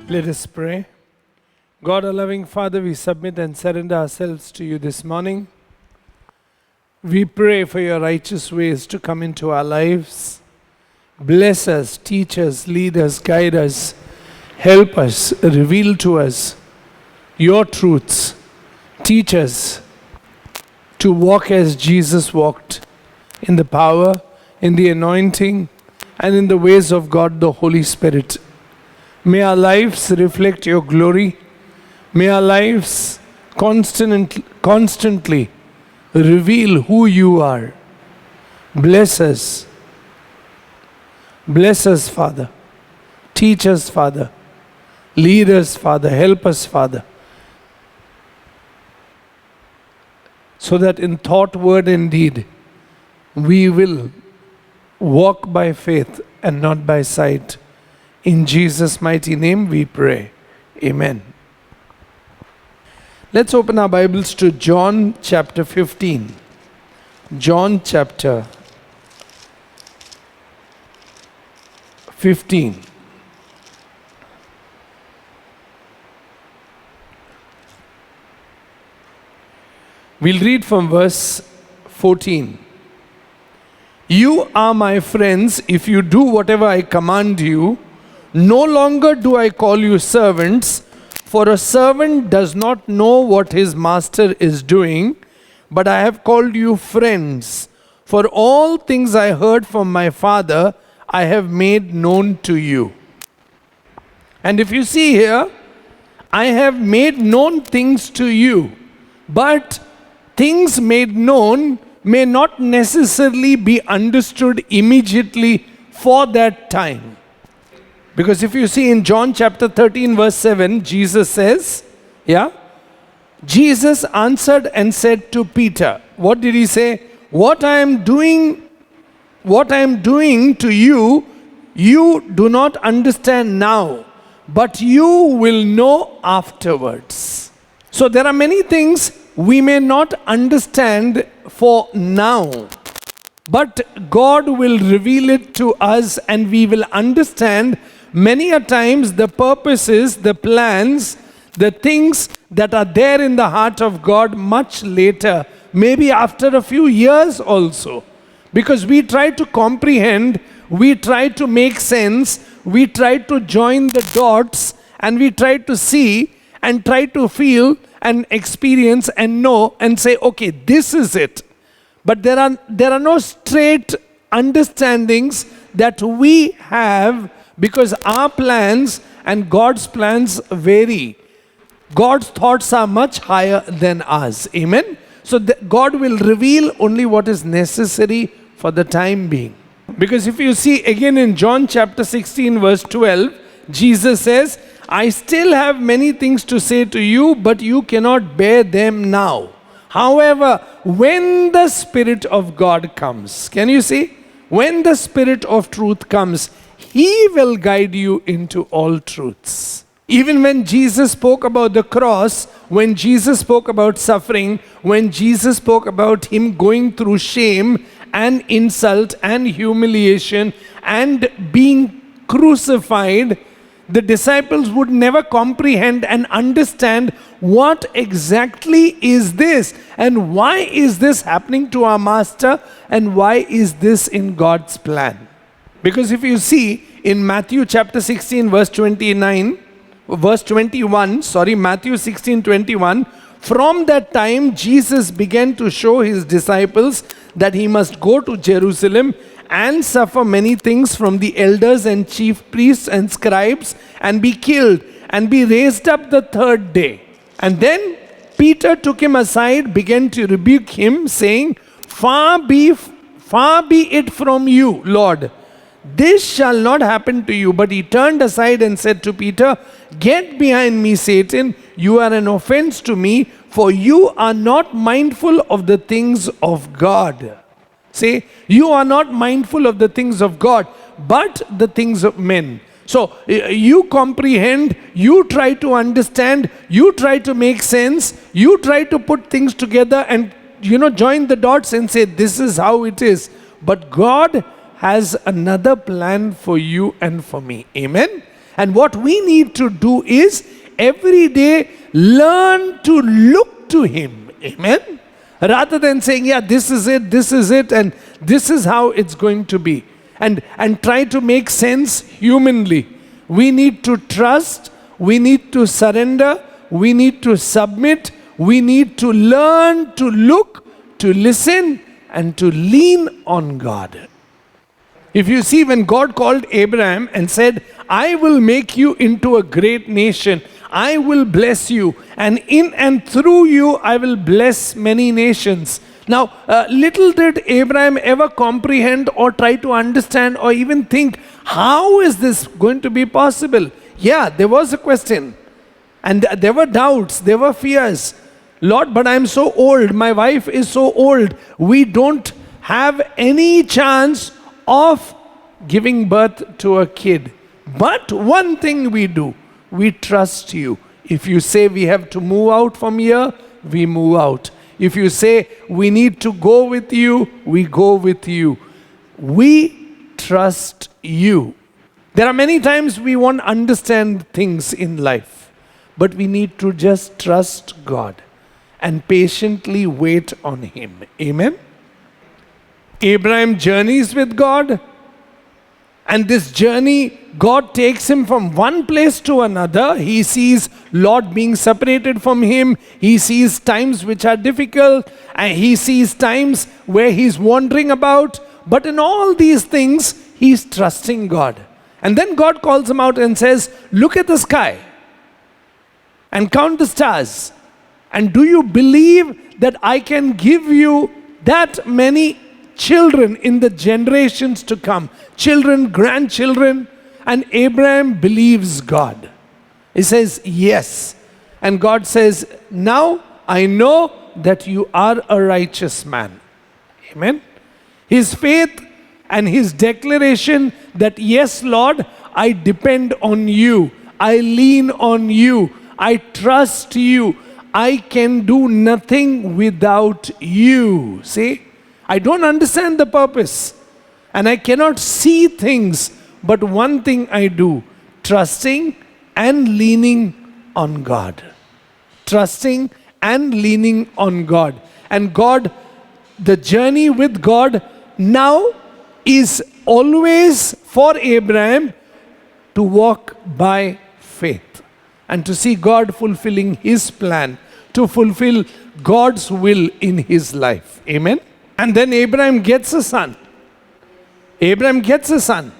Let us pray. God, our loving Father, we submit and surrender ourselves to you this morning. We pray for your righteous ways to come into our lives. Bless us, teach us, lead us, guide us, help us, reveal to us your truths. Teach us to walk as Jesus walked, in the power, in the anointing, and in the ways of God, the Holy Spirit. May our lives reflect your glory. May our lives constantly reveal who you are. Bless us. Bless us, Father. Teach us, Father. Lead us, Father. Help us, Father. So that in thought, word, and deed, we will walk by faith and not by sight. In Jesus' mighty name we pray. Amen. Let's open our Bibles to John chapter 15. John chapter 15. We'll read from verse 14. You are my friends if you do whatever I command you. No longer do I call you servants, for a servant does not know what his master is doing, but I have called you friends. For all things I heard from my Father, I have made known to you. And if you see here, I have made known things to you, but things made known may not necessarily be understood immediately for that time. Because if you see in John chapter 13 verse 7, Jesus says, Jesus answered and said to Peter, what did he say? What I am doing to you, you do not understand now, but you will know afterwards. So there are many things we may not understand for now, but God will reveal it to us and we will understand many a times the purposes, the plans, the things that are there in the heart of God much later, maybe after a few years also. Because we try to comprehend, we try to make sense, we try to join the dots, and we try to see and try to feel and experience and know and say, okay, this is it. But there are no straight understandings that we have, because our plans and God's plans vary. God's thoughts are much higher than ours. Amen? So God will reveal only what is necessary for the time being. Because if you see again in John chapter 16 verse 12, Jesus says, I still have many things to say to you, but you cannot bear them now. However, when the Spirit of God comes, can you see? When the Spirit of truth comes, He will guide you into all truths. Even when Jesus spoke about the cross, when Jesus spoke about suffering, when Jesus spoke about Him going through shame and insult and humiliation and being crucified, the disciples would never comprehend and understand what exactly is this and why is this happening to our Master and why is this in God's plan. Because if you see in Matthew chapter 16 verse 21, Matthew 16:21, from that time Jesus began to show His disciples that He must go to Jerusalem and suffer many things from the elders and chief priests and scribes and be killed and be raised up the third day. And then Peter took Him aside, began to rebuke Him, saying, Far be it from you, Lord. This shall not happen to you. But He turned aside and said to Peter, Get behind me, Satan. You are an offense to me, for you are not mindful of the things of God. Say, you are not mindful of the things of God, but the things of men. So you comprehend, you try to understand, you try to make sense, you try to put things together and join the dots and say, this is how it is. But God has another plan for you and for me. Amen? And what we need to do is every day learn to look to Him. Amen? Rather than saying, yeah, this is it, and this is how it's going to be. And try to make sense humanly. We need to trust, we need to surrender, we need to submit, we need to learn to look, to listen, and to lean on God. If you see, when God called Abraham and said, I will make you into a great nation, I will bless you, and in and through you I will bless many nations. Now, little did Abraham ever comprehend or try to understand or even think, how is this going to be possible? Yeah, there was a question. And there were doubts, there were fears. Lord, but I'm so old, my wife is so old, we don't have any chance of giving birth to a kid. But one thing we do, we trust you. If you say we have to move out from here, we move out. If you say we need to go with you, we go with you. We trust you. There are many times we won't understand things in life, but we need to just trust God and patiently wait on Him. Amen? Abraham journeys with God, and this journey, God takes him from one place to another. He sees Lot being separated from him. He sees times which are difficult, and he sees times where he's wandering about. But in all these things, he's trusting God. And then God calls him out and says, look at the sky and count the stars. And do you believe that I can give you that many children in the generations to come? Children, grandchildren. And Abraham believes God. He says, yes. And God says, now I know that you are a righteous man. Amen. His faith and his declaration that, yes, Lord, I depend on you. I lean on you. I trust you. I can do nothing without you. See, I don't understand the purpose and I cannot see things, but one thing I do, trusting and leaning on God. Trusting and leaning on God. And God, the journey with God now is always for Abraham to walk by faith and to see God fulfilling His plan, to fulfill God's will in his life. Amen? And then Abraham gets a son. Abraham gets a son.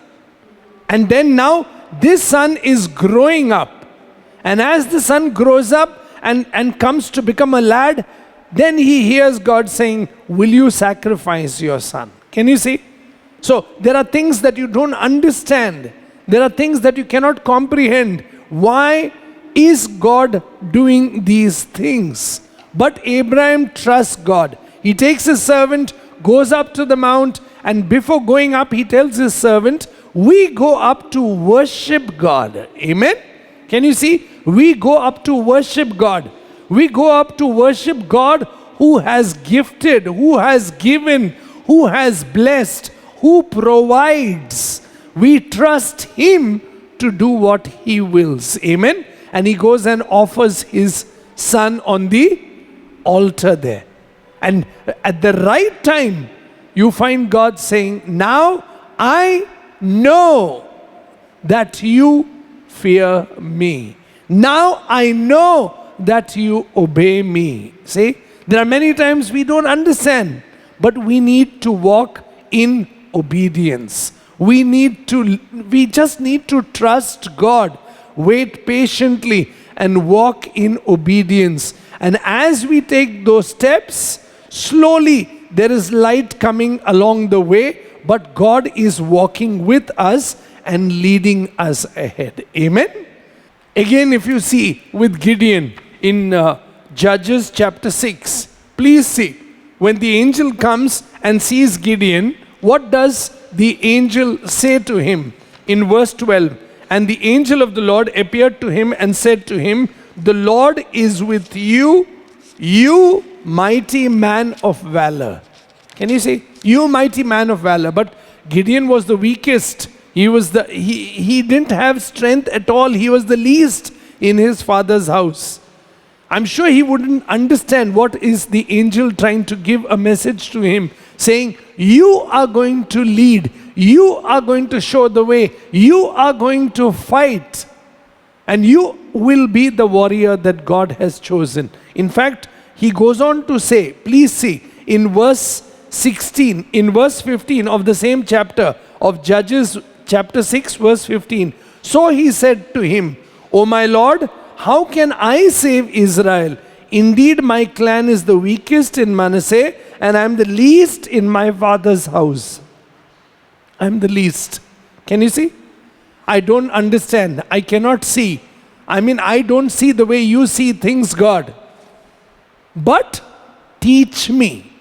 And then now this son is growing up. And as the son grows up and comes to become a lad, then he hears God saying, will you sacrifice your son? Can you see? So there are things that you don't understand. There are things that you cannot comprehend. Why is God doing these things? But Abraham trusts God. He takes his servant, goes up to the mount, and before going up, he tells his servant, we go up to worship God. Amen? Can you see? We go up to worship God. We go up to worship God who has gifted, who has given, who has blessed, who provides. We trust Him to do what He wills. Amen? And he goes and offers his son on the altar there. And at the right time, you find God saying, now I know that you fear me. Now I know that you obey me. See, there are many times we don't understand, but we need to walk in obedience. We just need to trust God, wait patiently, and walk in obedience. And as we take those steps, slowly there is light coming along the way, but God is walking with us and leading us ahead. Amen? Again, if you see with Gideon in Judges chapter 6, please see, when the angel comes and sees Gideon, what does the angel say to him? In verse 12, and the angel of the Lord appeared to him and said to him, the Lord is with you, you mighty man of valor. Can you see? You mighty man of valor. But Gideon was the weakest. He didn't have strength at all. He was the least in his father's house. I'm sure he wouldn't understand what is the angel trying to give a message to him, saying, you are going to lead, you are going to show the way, you are going to fight, and you will be the warrior that God has chosen. In fact, he goes on to say, please see, in verse 16, in verse 15 of the same chapter of Judges, chapter 6, verse 15. So he said to him, O my Lord, how can I save Israel? Indeed, my clan is the weakest in Manasseh, and I am the least in my father's house. I am the least. Can you see? I don't understand. I cannot see. I don't see the way you see things, God. But teach me.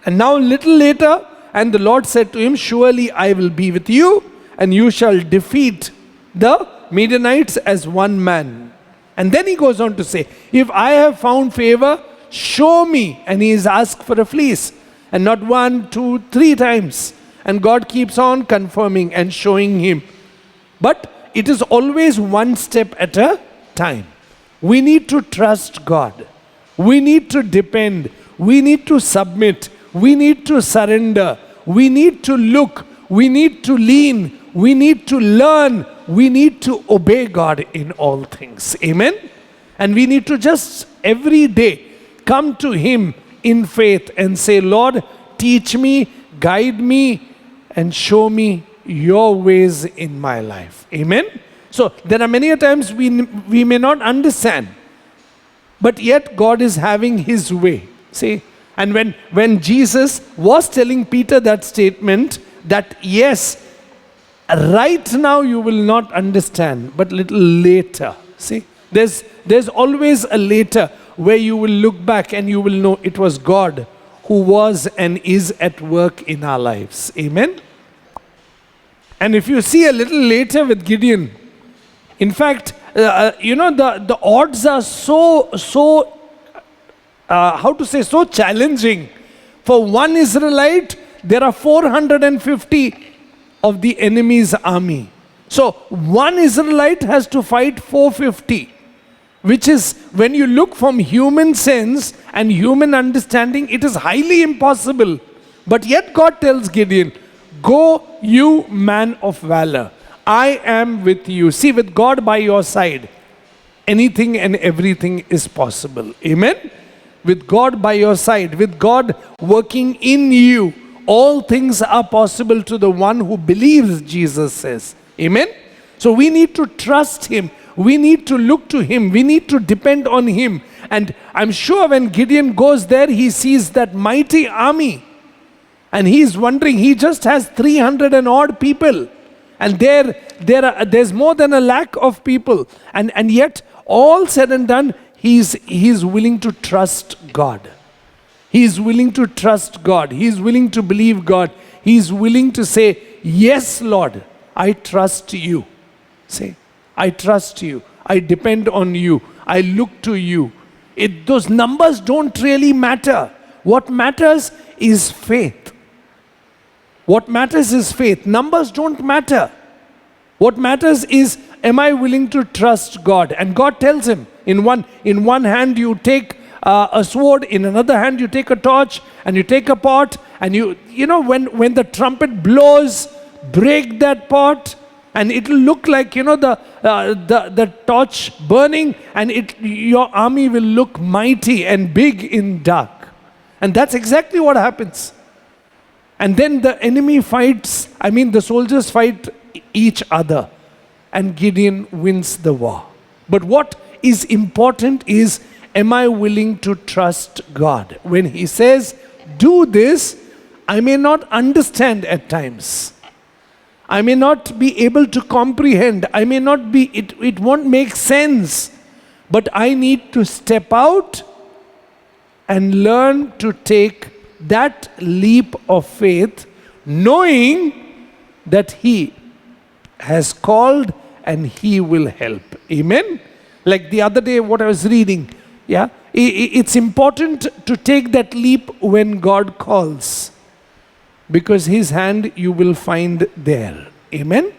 And now, a little later, and the Lord said to him, surely I will be with you, and you shall defeat the Midianites as one man. And then he goes on to say, if I have found favor, show me. And he is asked for a fleece. And not 1, 2, 3 times. And God keeps on confirming and showing him. But it is always one step at a time. We need to trust God. We need to depend. We need to submit. We need to surrender. We need to look. We need to lean. We need to learn. We need to obey God in all things. Amen? And we need to just every day come to Him in faith and say, Lord, teach me, guide me, and show me your ways in my life. Amen? So there are many times we may not understand, but yet God is having His way. See? And when Jesus was telling Peter that statement, that yes, right now you will not understand, but little later. See, there's always a later where you will look back and you will know it was God who was and is at work in our lives. Amen? And if you see a little later with Gideon, in fact, the odds are so challenging. For one Israelite, there are 450 of the enemy's army. So one Israelite has to fight 450, which is, when you look from human sense and human understanding, it is highly impossible. But yet God tells Gideon, go you man of valor. I am with you. See, with God by your side, anything and everything is possible. Amen? With God by your side, with God working in you, all things are possible to the one who believes, Jesus says. Amen? So we need to trust Him. We need to look to Him. We need to depend on Him. And I'm sure when Gideon goes there, he sees that mighty army. And he's wondering, he just has 300 and odd people. And there's more than 100,000 of people. And yet, all said and done, he's willing to trust God. He's willing to trust God. He's willing to believe God. He's willing to say, yes, Lord, I trust you. Say, I trust you. I depend on you. I look to you. Those numbers don't really matter. What matters is faith. What matters is faith. Numbers don't matter. What matters is, am I willing to trust God? And God tells him, in one hand you take a sword, in another hand you take a torch, and you take a pot, and when the trumpet blows, break that pot, and it'll look like the torch burning, and your army will look mighty and big in dark. And that's exactly what happens. And then the enemy fights, the soldiers fight each other, and Gideon wins the war. But what is important is, am I willing to trust God? When He says, do this, I may not understand at times. I may not be able to comprehend. I may not be, it won't make sense. But I need to step out and learn to take that leap of faith, knowing that He has called and He will help. Amen? Like the other day, what I was reading, it's important to take that leap when God calls, because His hand you will find there. Amen?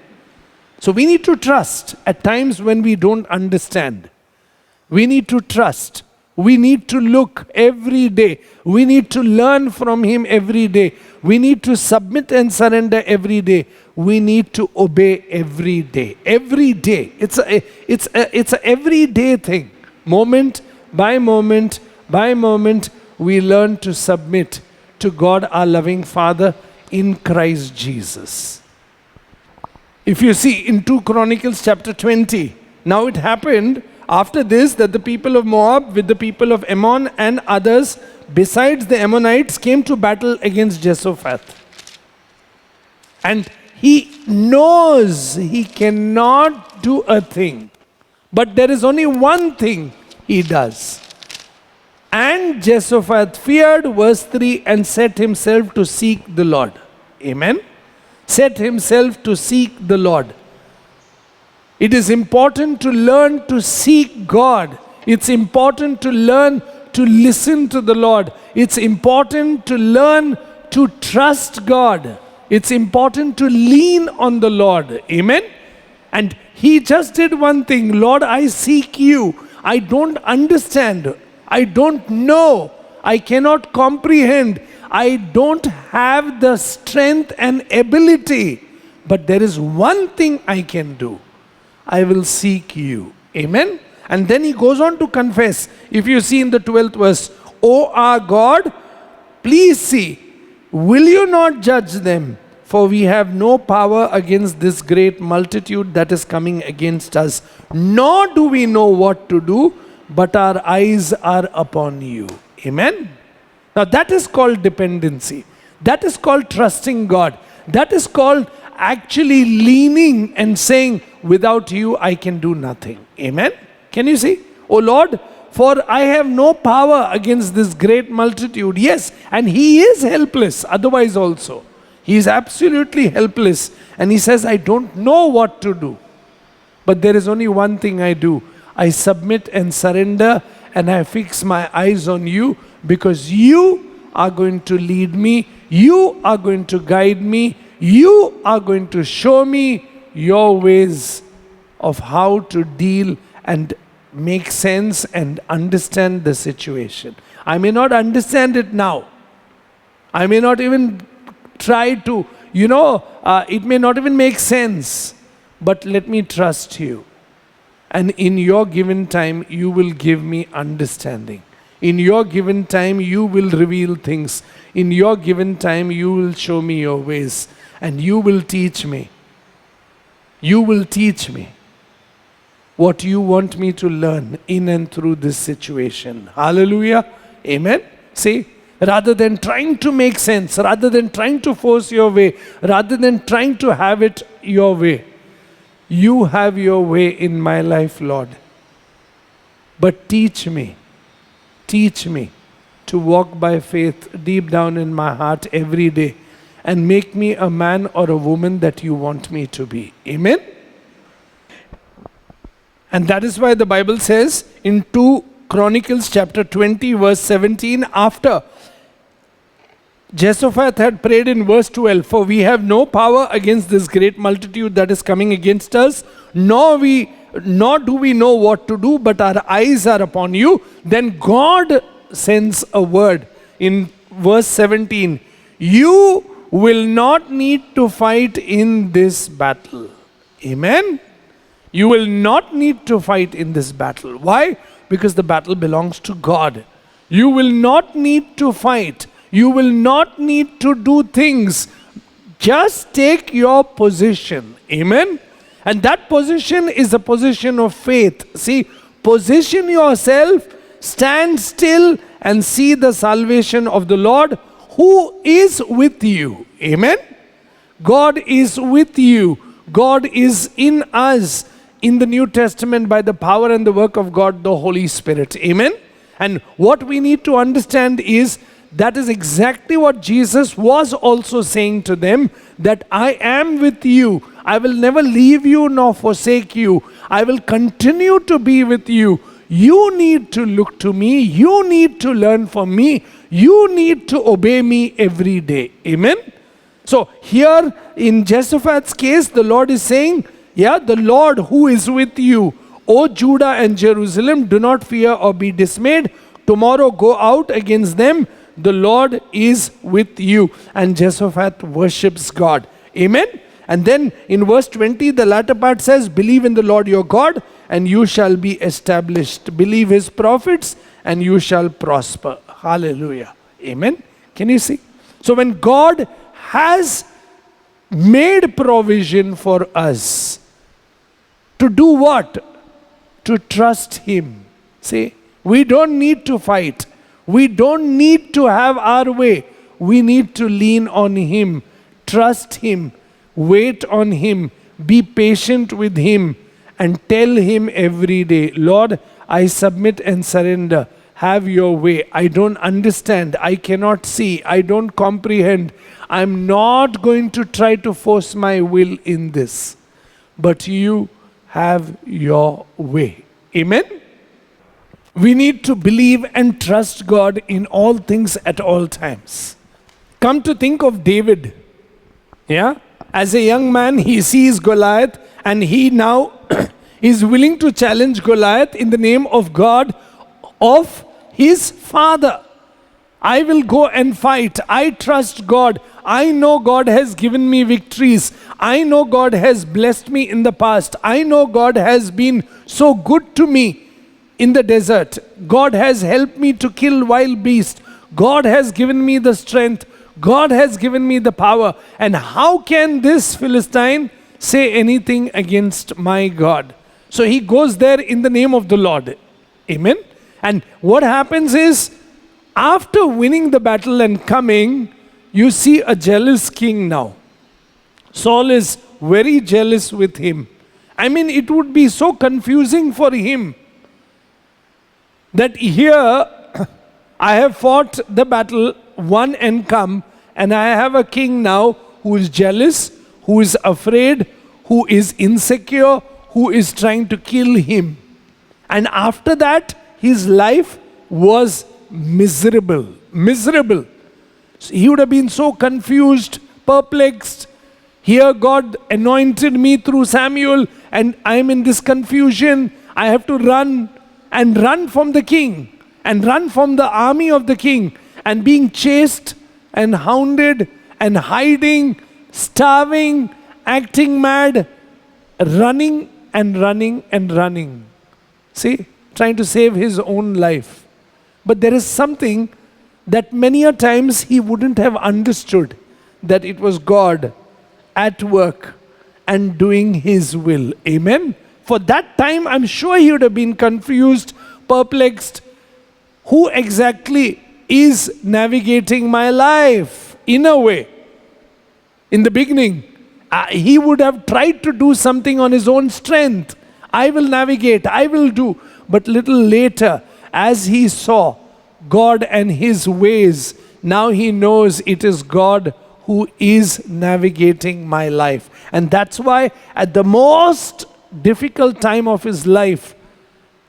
So we need to trust at times when we don't understand. We need to trust. We need to look every day. We need to learn from Him every day. We need to submit and surrender every day. We need to obey every day. Every day. It's a everyday thing. Moment by moment by moment, we learn to submit to God, our loving Father, in Christ Jesus. If you see in 2 Chronicles chapter 20, now it happened after this that the people of Moab with the people of Ammon and others besides the Ammonites came to battle against Jehoshaphat. And he knows he cannot do a thing. But there is only one thing he does. And Jehoshaphat feared, verse 3, and set himself to seek the Lord. Amen. Set himself to seek the Lord. It is important to learn to seek God. It's important to learn to listen to the Lord. It's important to learn to trust God. It's important to lean on the Lord. Amen. And he just did one thing. Lord, I seek you. I don't understand. I don't know. I cannot comprehend. I don't have the strength and ability. But there is one thing I can do. I will seek you. Amen. And then he goes on to confess. If you see in the 12th verse, O our God, please see, will you not judge them? For we have no power against this great multitude that is coming against us. Nor do we know what to do, but our eyes are upon you. Amen. Now that is called dependency. That is called trusting God. That is called actually leaning and saying, without you I can do nothing. Amen. Can you see? Oh Lord, for I have no power against this great multitude. Yes, and he is helpless otherwise also. He is absolutely helpless. And he says, I don't know what to do. But there is only one thing I do. I submit and surrender and I fix my eyes on you because you are going to lead me. You are going to guide me. You are going to show me your ways of how to deal and make sense and understand the situation. I may not understand it now. I may not even try to, it may not even make sense. But let me trust you. And in your given time, you will give me understanding. In your given time, you will reveal things. In your given time, you will show me your ways. And you will teach me. You will teach me what you want me to learn in and through this situation. Hallelujah. Amen. See, rather than trying to make sense, rather than trying to force your way, rather than trying to have it your way, you have your way in my life, Lord. But teach me to walk by faith deep down in my heart every day and make me a man or a woman that you want me to be. Amen? And that is why the Bible says in 2 Chronicles chapter 20 verse 17, after Jehoshaphat had prayed in verse 12, for we have no power against this great multitude that is coming against us, nor do we know what to do, but our eyes are upon you. Then God sends a word in verse 17, you will not need to fight in this battle. Amen. You will not need to fight in this battle. Why? Because the battle belongs to God. You will not need to fight. You will not need to do things. Just take your position. Amen. And that position is a position of faith. See, position yourself, stand still and see the salvation of the Lord who is with you. Amen. God is with you. God is in us in the New Testament by the power and the work of God, the Holy Spirit. Amen. And what we need to understand is that is exactly what Jesus was also saying to them, that I am with you. I will never leave you nor forsake you. I will continue to be with you. You need to look to me. You need to learn from me. You need to obey me every day. Amen. So here in Jehoshaphat's case, the Lord is saying, Yeah, the Lord who is with you, O Judah and Jerusalem, do not fear or be dismayed. Tomorrow go out against them. The Lord is with you. And Jehoshaphat worships God. Amen. And then in verse 20, the latter part says, believe in the Lord your God and you shall be established. Believe his prophets and you shall prosper. Hallelujah. Amen. Can you see? So when God has made provision for us to do what? To trust him. See, we don't need to fight. We don't need to have our way. We need to lean on him, trust him, wait on him, be patient with him, and tell him every day, Lord, I submit and surrender. Have your way. I don't understand. I cannot see. I don't comprehend. I'm not going to try to force my will in this. But you have your way. Amen? We need to believe and trust God in all things at all times. Come to think of David. Yeah? As a young man, he sees Goliath and he now is willing to challenge Goliath in the name of God of his father. I will go and fight. I trust God. I know God has given me victories. I know God has blessed me in the past. I know God has been so good to me in the desert. God has helped me to kill wild beasts. God has given me the strength. God has given me the power. And how can this Philistine say anything against my God? So he goes there in the name of the Lord. Amen. And what happens is, after winning the battle and coming, you see a jealous king now. Saul is very jealous with him. I mean, it would be so confusing for him that here I have fought the battle, won and come, and I have a king now who is jealous, who is afraid, who is insecure, who is trying to kill him. And after that, his life was miserable. Miserable. So he would have been so confused, perplexed. Here God anointed me through Samuel and I'm in this confusion. I have to run and run from the king and run from the army of the king and being chased and hounded and hiding, starving, acting mad, running and running and running. See? Trying to save his own life. But there is something that many a times he wouldn't have understood, that it was God at work and doing his will. Amen? For that time, I'm sure he would have been confused, perplexed. Who exactly is navigating my life? In a way. In the beginning, he would have tried to do something on his own strength. I will navigate, I will do. But little later, as he saw God and his ways, now he knows it is God who is navigating my life. And that's why at the most difficult time of his life,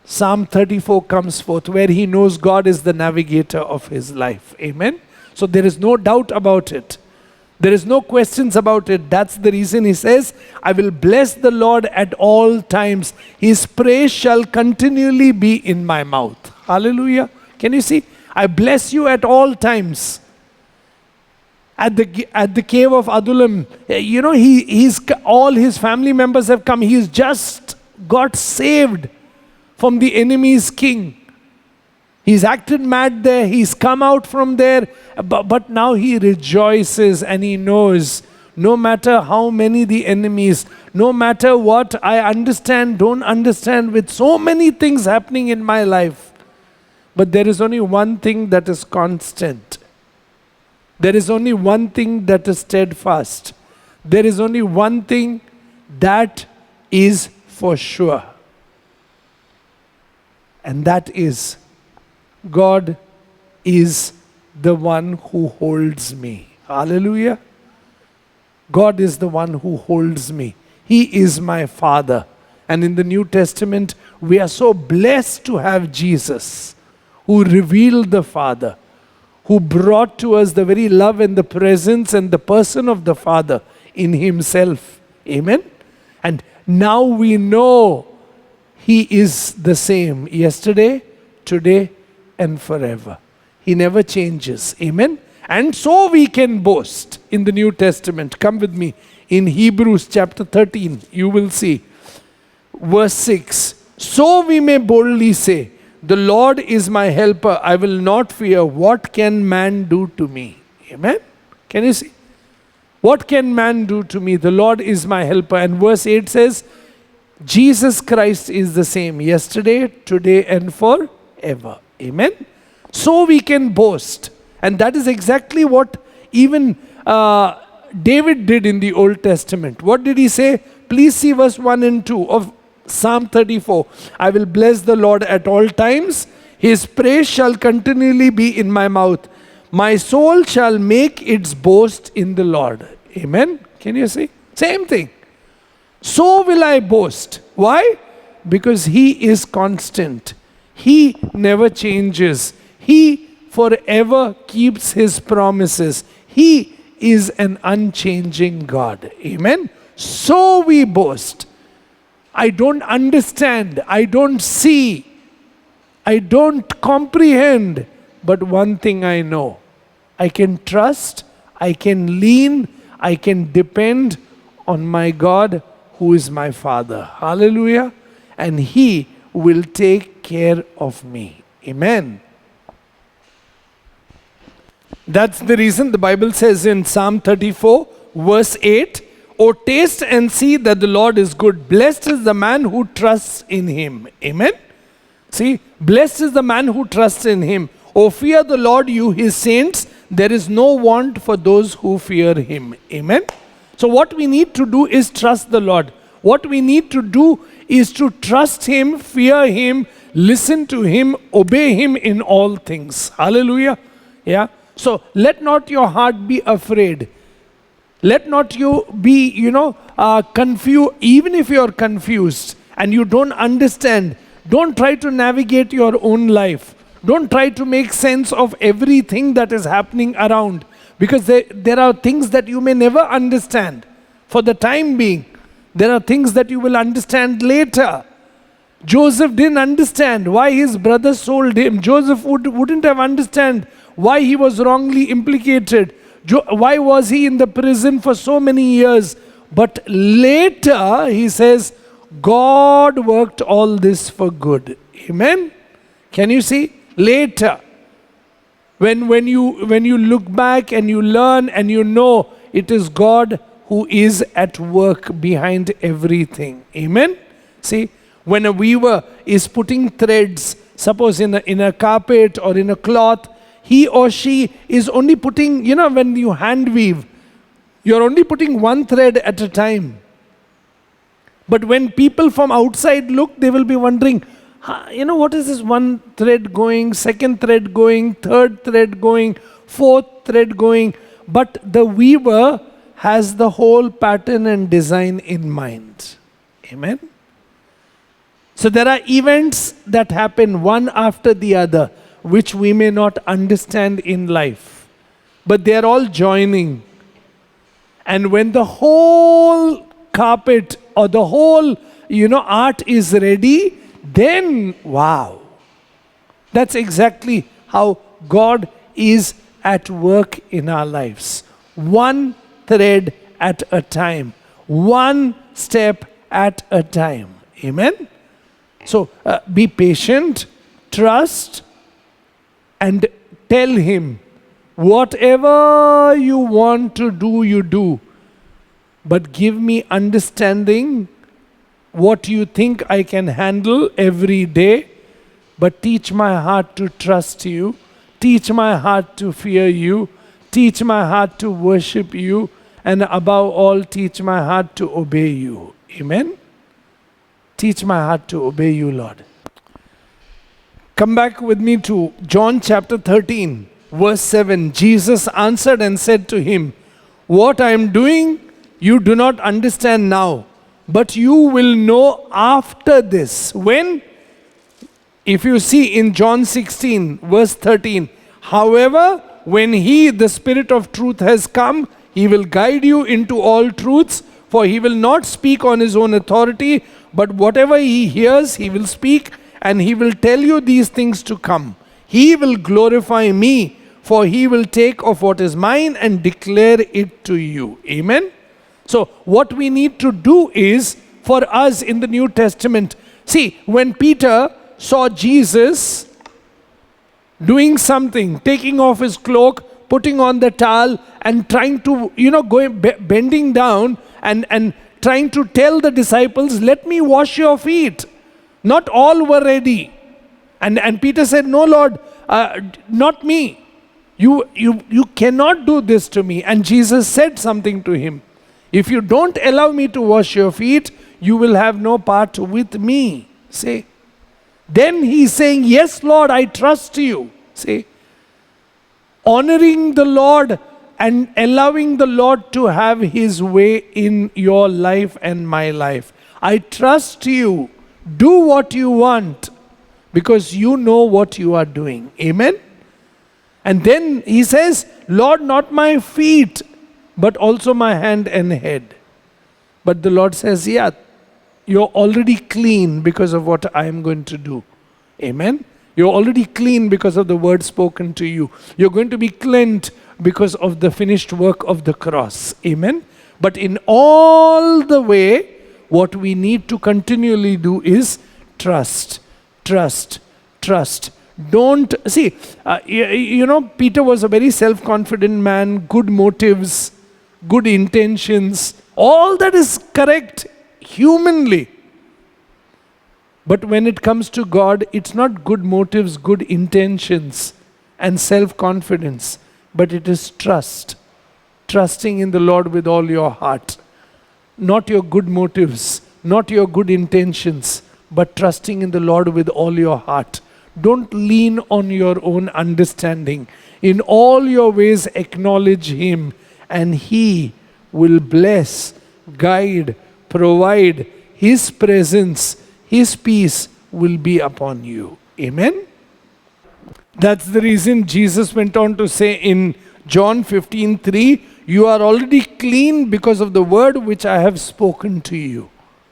Psalm 34 comes forth, where he knows God is the navigator of his life. Amen? So there is no doubt about it. There is no questions about it. That's the reason he says, I will bless the Lord at all times. His praise shall continually be in my mouth. Hallelujah. Can you see? I bless you at all times. At the cave of Adullam, you know, all his family members have come. He's just got saved from the enemy's king. He's acted mad there, he's come out from there, but now he rejoices and he knows, no matter how many the enemies, no matter what I understand, don't understand, with so many things happening in my life, but there is only one thing that is constant. There is only one thing that is steadfast. There is only one thing that is for sure. And that is, God is the one who holds me. Hallelujah. God is the one who holds me. He is my Father. And in the New Testament, we are so blessed to have Jesus, who revealed the Father, who brought to us the very love and the presence and the person of the Father in himself. Amen. And now we know He is the same yesterday, today, and forever. He never changes. Amen. And so we can boast in the New Testament. Come with me. In Hebrews chapter 13, you will see. Verse 6. So we may boldly say, the Lord is my helper. I will not fear. What can man do to me? Amen. Can you see? What can man do to me? The Lord is my helper. And verse 8 says, Jesus Christ is the same yesterday, today, and forever. Amen. So we can boast. And that is exactly what even David did in the Old Testament. What did he say? Please see verse 1 and 2 of Psalm 34. I will bless the Lord at all times. His praise shall continually be in my mouth. My soul shall make its boast in the Lord. Amen. Can you see? Same thing. So will I boast. Why? Because He is constant. He never changes. He forever keeps His promises. He is an unchanging God. Amen. So we boast. I don't understand. I don't see. I don't comprehend. But one thing I know. I can trust. I can lean. I can depend on my God who is my Father. Hallelujah. And He will take care of me. Amen. That's the reason the Bible says in Psalm 34, verse 8, O taste and see that the Lord is good. Blessed is the man who trusts in Him. Amen. See, blessed is the man who trusts in Him. O fear the Lord, you His saints. There is no want for those who fear Him. Amen. So what we need to do is trust the Lord. What we need to do is to trust Him, fear Him, listen to Him, obey Him in all things. Hallelujah. Yeah. So let not your heart be afraid. Let not you be, confused. Even if you are confused and you don't understand, don't try to navigate your own life. Don't try to make sense of everything that is happening around. Because there are things that you may never understand for the time being. There are things that you will understand later. Joseph didn't understand why his brothers sold him. Joseph wouldn't have understand why he was wrongly implicated. Why was he in the prison for so many years? But later, he says, God worked all this for good. Amen? Can you see? Later. When you look back and you learn and you know it is God who is at work behind everything. Amen? See, when a weaver is putting threads, suppose in a carpet or in a cloth, he or she is only putting, when you hand weave, you're only putting one thread at a time. But when people from outside look, they will be wondering, what is this one thread going, second thread going, third thread going, fourth thread going. But the weaver has the whole pattern and design in mind. Amen? So there are events that happen one after the other, which we may not understand in life. But they are all joining. And when the whole carpet or the whole, art is ready, then, wow. That's exactly how God is at work in our lives. One thread at a time. One step at a time. Amen? So, be patient, trust, and tell Him, whatever you want to do, you do. But give me understanding what you think I can handle every day, but teach my heart to trust you, teach my heart to fear you, teach my heart to worship you, and above all, teach my heart to obey you. Amen? Teach my heart to obey you, Lord. Come back with me to John chapter 13, verse 7. Jesus answered and said to him, what I am doing, you do not understand now, but you will know after this. When? If you see in John 16, verse 13, however, when He, the Spirit of truth, has come, He will guide you into all truths, for he will not speak on his own authority, but whatever he hears, he will speak, and he will tell you these things to come. He will glorify me, for he will take of what is mine and declare it to you. Amen? So what we need to do is, for us in the New Testament, see, when Peter saw Jesus doing something, taking off his cloak, putting on the towel, and trying to, bending down and trying to tell the disciples, let me wash your feet. Not all were ready. And Peter said, no, Lord, not me. You cannot do this to me. And Jesus said something to him. If you don't allow me to wash your feet, you will have no part with me. See? Then he's saying, yes, Lord, I trust you. See? Honoring the Lord and allowing the Lord to have his way in your life and my life. I trust you. Do what you want because you know what you are doing. Amen? And then he says, Lord, not my feet, but also my hand and head. But the Lord says, yeah, you're already clean because of what I am going to do. Amen? You're already clean because of the word spoken to you. You're going to be cleansed because of the finished work of the cross. Amen? But in all the way, what we need to continually do is trust, trust, trust. Don't, see, Peter was a very self-confident man, good motives, good intentions. All that is correct humanly. But when it comes to God, it's not good motives, good intentions, and self-confidence, but it is trust. Trusting in the Lord with all your heart. Not your good motives, not your good intentions, but trusting in the Lord with all your heart. Don't lean on your own understanding. In all your ways acknowledge Him, and He will bless, guide, provide. His presence, His peace will be upon you. Amen? That's the reason Jesus went on to say in John 15:3, you are already clean because of the word which I have spoken to you.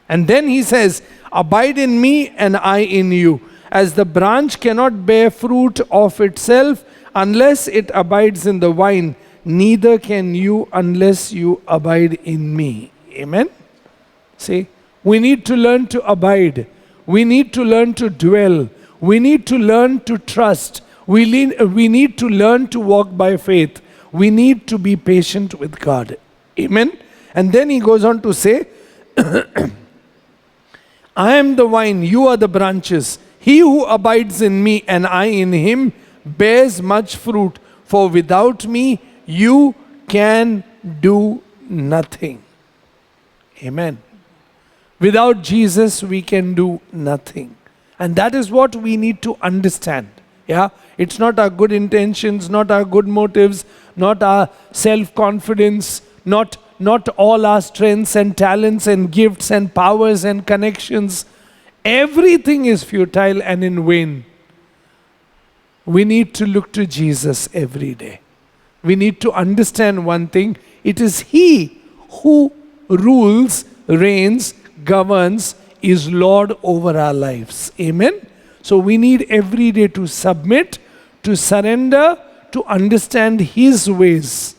And then He says, abide in me and I in you. As the branch cannot bear fruit of itself unless it abides in the vine, neither can you unless you abide in me. Amen? See, we need to learn to abide. We need to learn to dwell. We need to learn to trust. We need to learn to walk by faith. We need to be patient with God. Amen? And then He goes on to say, I am the vine, you are the branches. He who abides in me and I in him bears much fruit, for without me you can do nothing. Amen. Without Jesus we can do nothing. And that is what we need to understand. Yeah, it's not our good intentions, not our good motives, not our self-confidence, not all our strengths and talents and gifts and powers and connections. Everything is futile and in vain. We need to look to Jesus every day. We need to understand one thing. It is He who rules, reigns, governs, is Lord over our lives. Amen? So we need every day to submit, to surrender, to understand His ways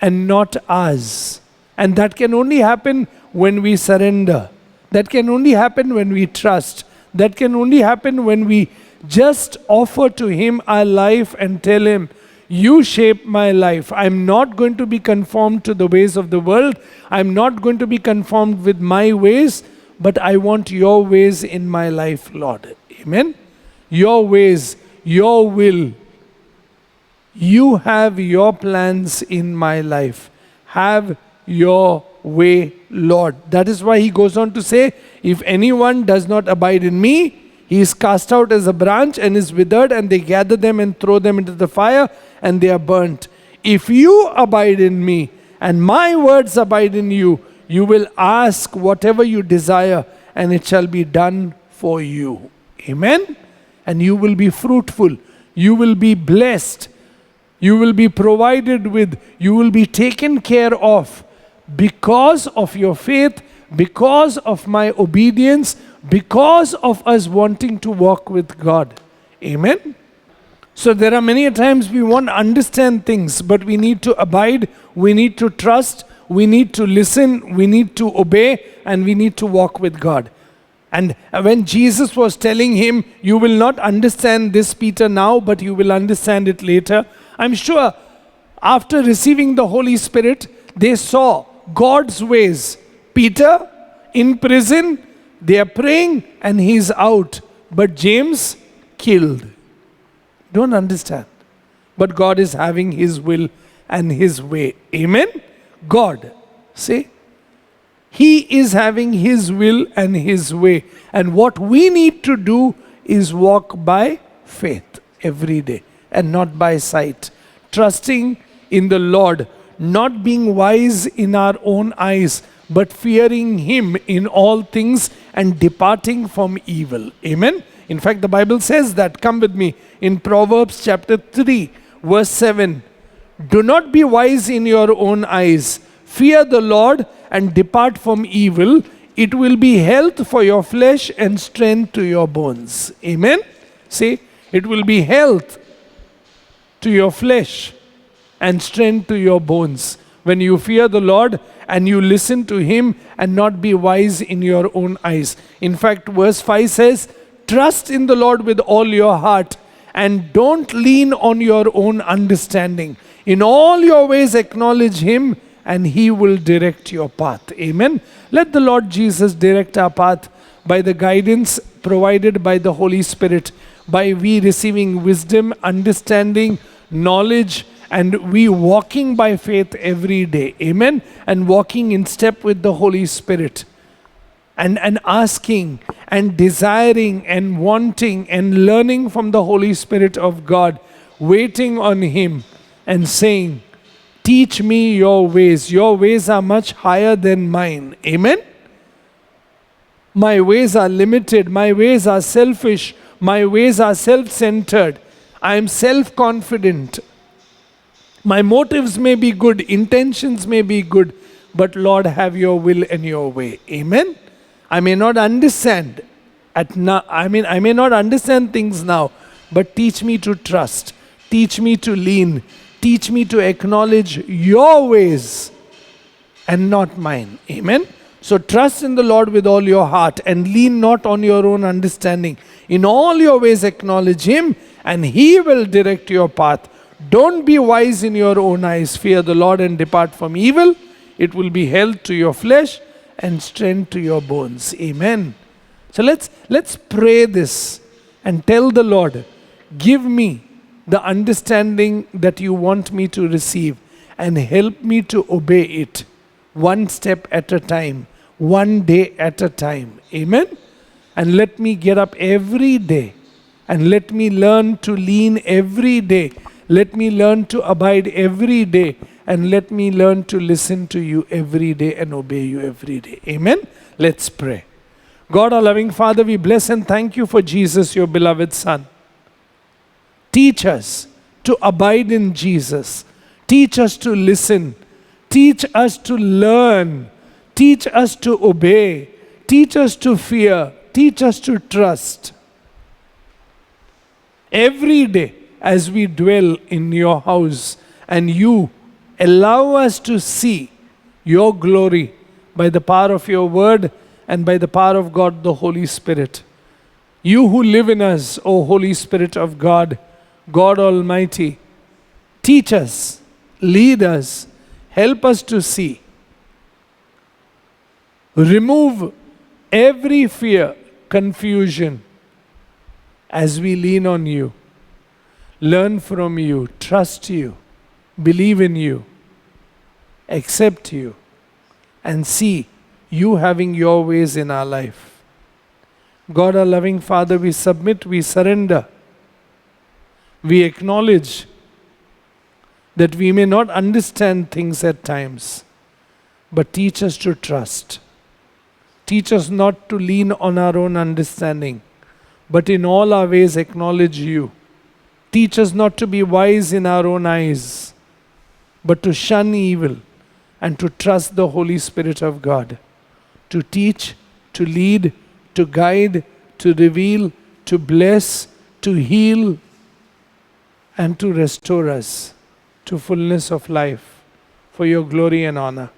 and not ours. And that can only happen when we surrender. That can only happen when we trust. That can only happen when we just offer to Him our life and tell Him, you shape my life. I'm not going to be conformed to the ways of the world. I'm not going to be conformed with my ways, but I want your ways in my life, Lord. Amen? Your ways, your will. You have your plans in my life. Have your way, Lord. That is why He goes on to say, if anyone does not abide in me, he is cast out as a branch and is withered, and they gather them and throw them into the fire, and they are burnt. If you abide in me, and my words abide in you, you will ask whatever you desire, and it shall be done for you. Amen? And you will be fruitful. You will be blessed. You will be provided with. You will be taken care of because of your faith, because of my obedience, because of us wanting to walk with God. Amen. So there are many times we want to understand things, but we need to abide, we need to trust, we need to listen, we need to obey, and we need to walk with God. And when Jesus was telling him, you will not understand this, Peter, now, but you will understand it later. I'm sure after receiving the Holy Spirit, they saw God's ways. Peter in prison, they are praying and he's out. But James killed. Don't understand. But God is having his will and his way. Amen? God, see? He is having his will and his way. And what we need to do is walk by faith every day and not by sight. Trusting in the Lord, not being wise in our own eyes, but fearing him in all things and departing from evil. Amen? In fact, the Bible says that. Come with me in Proverbs chapter 3, verse 7. Do not be wise in your own eyes. Fear the Lord and depart from evil. It will be health for your flesh and strength to your bones. Amen? See, it will be health to your flesh and strength to your bones. When you fear the Lord and you listen to him and not be wise in your own eyes. In fact, verse 5 says, trust in the Lord with all your heart and don't lean on your own understanding. In all your ways acknowledge him and he will direct your path. Amen. Let the Lord Jesus direct our path by the guidance provided by the Holy Spirit, by we receiving wisdom, understanding, knowledge, and we walking by faith every day. Amen. And walking in step with the Holy Spirit. And asking and desiring and wanting and learning from the Holy Spirit of God, waiting on him and saying, teach me your ways. Your ways are much higher than mine. Amen? My ways are limited. My ways are selfish. My ways are self-centered. I am self-confident. My motives may be good. Intentions may be good. But Lord, have your will and your way. Amen? I may not understand. I may not understand things now. But teach me to trust. Teach me to lean. Teach me to acknowledge your ways and not mine. Amen? So trust in the Lord with all your heart and lean not on your own understanding. In all your ways acknowledge him and he will direct your path. Don't be wise in your own eyes. Fear the Lord and depart from evil. It will be health to your flesh and strength to your bones. Amen. So let's pray this and tell the Lord, give me the understanding that you want me to receive and help me to obey it one step at a time, one day at a time. Amen? And let me get up every day and let me learn to lean every day. Let me learn to abide every day and let me learn to listen to you every day and obey you every day. Amen? Let's pray. God, our loving Father, we bless and thank you for Jesus, your beloved Son. Teach us to abide in Jesus. Teach us to listen. Teach us to learn. Teach us to obey. Teach us to fear. Teach us to trust. Every day as we dwell in your house and you allow us to see your glory by the power of your word and by the power of God, the Holy Spirit. You who live in us, O Holy Spirit of God, God Almighty, teach us, lead us, help us to see. Remove every fear, confusion as we lean on you, learn from you, trust you, believe in you, accept you, and see you having your ways in our life. God, our loving Father, we submit, we surrender. We acknowledge that we may not understand things at times, but teach us to trust. Teach us not to lean on our own understanding, but in all our ways acknowledge you. Teach us not to be wise in our own eyes, but to shun evil and to trust the Holy Spirit of God to teach, to lead, to guide, to reveal, to bless, to heal, and to restore us to fullness of life for your glory and honor.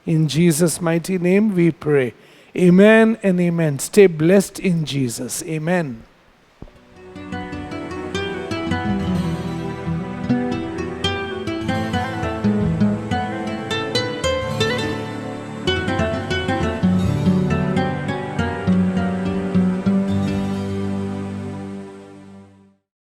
In Jesus' mighty name we pray. Amen and amen. Stay blessed in Jesus. Amen.